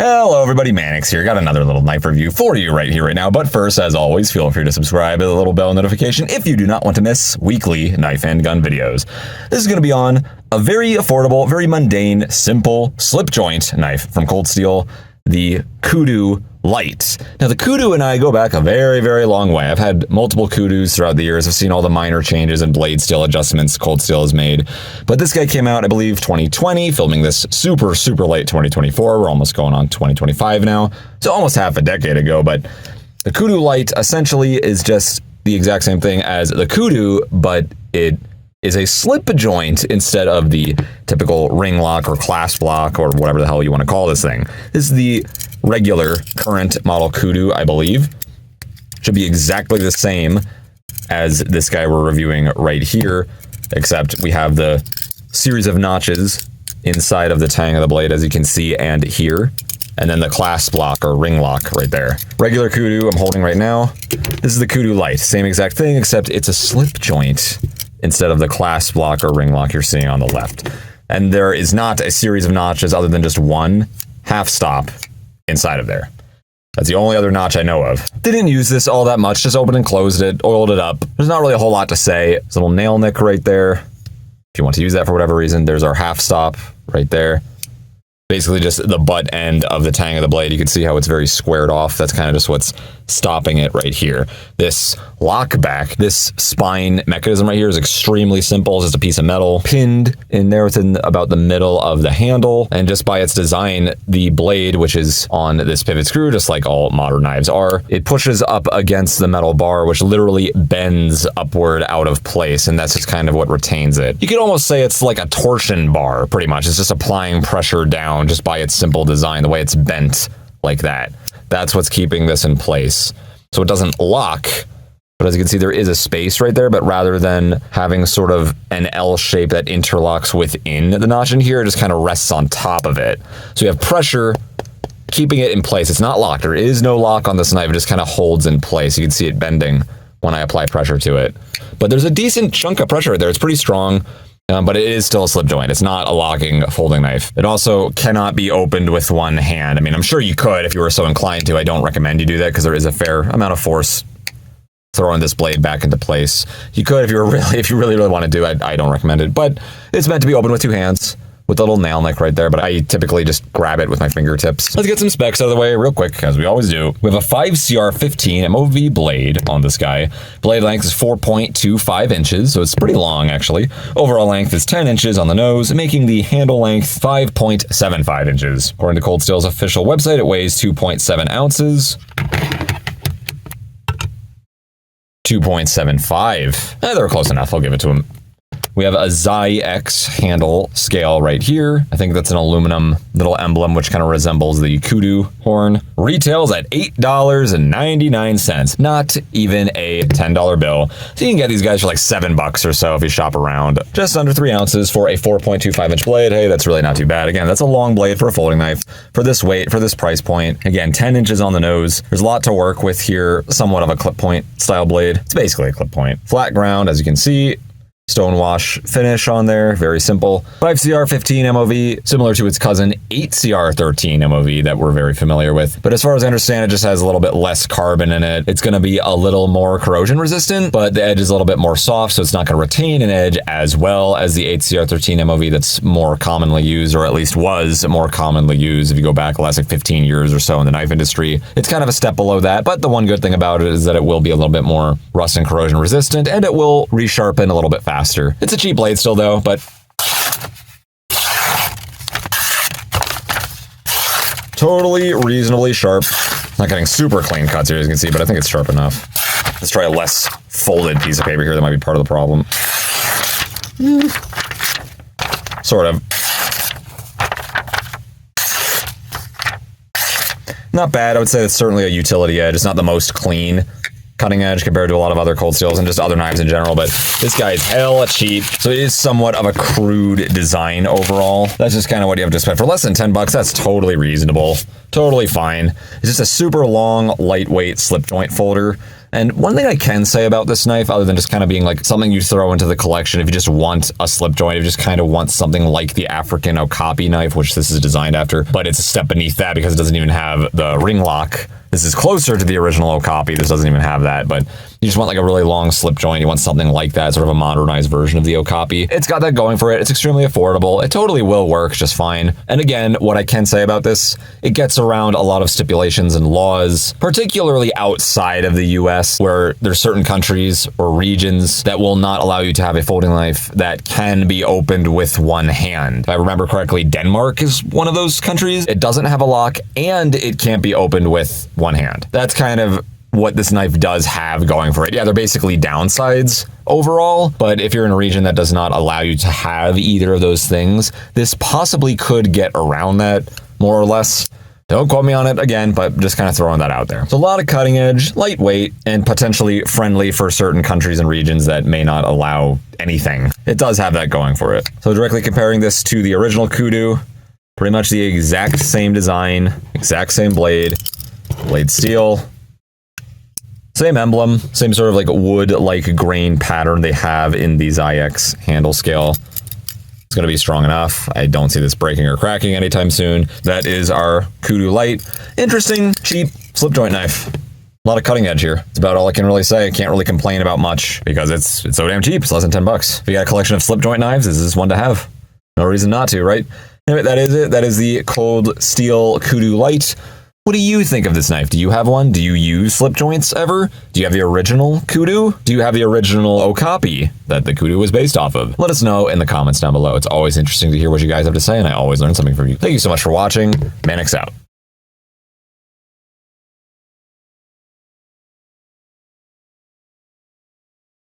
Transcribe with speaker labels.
Speaker 1: Hello everybody, Mannix here. Got another little knife review for you right here, right now. But first, as always, feel free to subscribe to the little bell notification if you do not want to miss weekly knife and gun videos. This is going to be on a very affordable, very mundane, simple slip joint knife from Cold Steel, the Kudu Lite. Now, the Kudu and I go back a very, very long way. I've had multiple Kudus throughout the years. I've seen all the minor changes and blade steel adjustments Cold Steel has made. But this guy came out, I believe, 2020, filming this super, super late 2024. We're almost going on 2025 now. So almost half a decade ago. But the Kudu Lite essentially is just the exact same thing as the Kudu, but it is a slip joint instead of the typical ring lock or clasp lock or whatever the hell you want to call this thing. This is the regular current model Kudu, I believe. Should be exactly the same as this guy we're reviewing right here, except we have the series of notches inside of the tang of the blade, as you can see and hear, and then the clasp lock or ring lock right there. Regular Kudu I'm holding right now. This is the Kudu Lite, same exact thing, except it's a slip joint instead of the clasp lock or ring lock you're seeing on the left. And there is not a series of notches other than just one half stop inside of there. That's the only other notch I know of. Didn't use this all that much, just opened and closed it, oiled it up. There's not really a whole lot to say. There's a little nail nick right there. If you want to use that for whatever reason, there's our half stop right there. Basically just the butt end of the tang of the blade. You can see how it's very squared off. That's kind of just what's stopping it right here. This lock back, this spine mechanism right here is extremely simple. It's just a piece of metal pinned in there within about the middle of the handle. And just by its design, the blade, which is on this pivot screw, just like all modern knives are, it pushes up against the metal bar, which literally bends upward out of place. And that's just kind of what retains it. You could almost say it's like a torsion bar, pretty much. It's just applying pressure down just by its simple design, the way it's bent like that. That's what's keeping this in place. So it doesn't lock, but as you can see, there is a space right there, but rather than having sort of an L shape that interlocks within the notch in here, it just kind of rests on top of it. So you have pressure keeping it in place. It's not locked. There is no lock on this knife. It just kind of holds in place. You can see it bending when I apply pressure to it. But there's a decent chunk of pressure there. It's pretty strong. But it is still a slip joint. It's not a locking folding knife. It also cannot be opened with one hand. I mean, I'm sure you could if you were so inclined to. I don't recommend you do that because there is a fair amount of force throwing this blade back into place. You could if you really want to do it. I don't recommend it, but it's meant to be opened with two hands with a little nail nick right there, but I typically just grab it with my fingertips. Let's get some specs out of the way real quick, as we always do. We have a 5CR15 MOV blade on this guy. Blade length is 4.25 inches, so it's pretty long, actually. Overall length is 10 inches on the nose, making the handle length 5.75 inches. According to Cold Steel's official website, it weighs 2.7 ounces. 2.75. They were close enough. I'll give it to him. We have a Xi X handle scale right here. I think that's an aluminum little emblem, which kind of resembles the Kudu horn. Retails at $8.99. Not even a $10 bill. So you can get these guys for like $7 or so if you shop around. Just under 3 ounces for a 4.25 inch blade. Hey, that's really not too bad. Again, that's a long blade for a folding knife. For this weight, for this price point. Again, 10 inches on the nose. There's a lot to work with here. Somewhat of a clip point style blade. It's basically a clip point. Flat ground, as you can see. Stonewash finish on there, very simple. 5CR15 MOV, similar to its cousin 8CR13 MOV that we're very familiar with. But as far as I understand, it just has a little bit less carbon in it. It's going to be a little more corrosion resistant, but the edge is a little bit more soft, so it's not going to retain an edge as well as the 8CR13 MOV that's more commonly used, or at least was more commonly used if you go back the last like 15 years or so in the knife industry. It's kind of a step below that, but the one good thing about it is that it will be a little bit more rust and corrosion resistant, and it will resharpen a little bit faster. It's a cheap blade still though, but totally reasonably sharp. Not getting super clean cuts here, as you can see, but I think it's sharp enough. Let's try a less folded piece of paper here. That might be part of the problem. Sort of. Not bad. I would say it's certainly a utility edge. It's not the most clean cutting edge compared to a lot of other Cold Steels and just other knives in general, but this guy is hella cheap, so it is somewhat of a crude design overall. That's just kind of what you have to expect. For less than $10, that's totally reasonable, totally fine. It's just a super long, lightweight slip joint folder. And one thing I can say about this knife, other than just kind of being like something you throw into the collection if you just want a slip joint, if you just kind of want something like the African Okapi knife, which this is designed after, but it's a step beneath that because it doesn't even have the ring lock. This is closer to the original Okapi. This doesn't even have that, but you just want like a really long slip joint. You want something like that, sort of a modernized version of the Okapi. It's got that going for it. It's extremely affordable. It totally will work just fine. And again, what I can say about this, it gets around a lot of stipulations and laws, particularly outside of the US, where there's certain countries or regions that will not allow you to have a folding knife that can be opened with one hand. If I remember correctly, Denmark is one of those countries. It doesn't have a lock and it can't be opened with one hand. That's kind of what this knife does have going for it. Yeah, they're basically downsides overall, but if you're in a region that does not allow you to have either of those things, this possibly could get around that, more or less. Don't quote me on it again, but just kind of throwing that out there. So a lot of cutting edge, lightweight, and potentially friendly for certain countries and regions that may not allow anything. It does have that going for it. So directly comparing this to the original Kudu, pretty much the exact same design, exact same blade steel, same emblem, same sort of like wood-like grain pattern they have in the Zyx handle scale. It's going to be strong enough. I don't see this breaking or cracking anytime soon. That is our Kudu Lite. Interesting, cheap slip joint knife. A lot of cutting edge here. It's about all I can really say. I can't really complain about much because it's so damn cheap. It's less than $10. If you got a collection of slip joint knives, this is one to have. No reason not to, right? Anyway, that is it. That is the cold steel Kudu Lite. What do you think of this knife? Do you have one? Do you use slip joints ever? Do you have the original Kudu? Do you have the original Okapi that the Kudu was based off of? Let us know in the comments down below. It's always interesting to hear what you guys have to say, and I always learn something from you. Thank you so much for watching. Mannix out.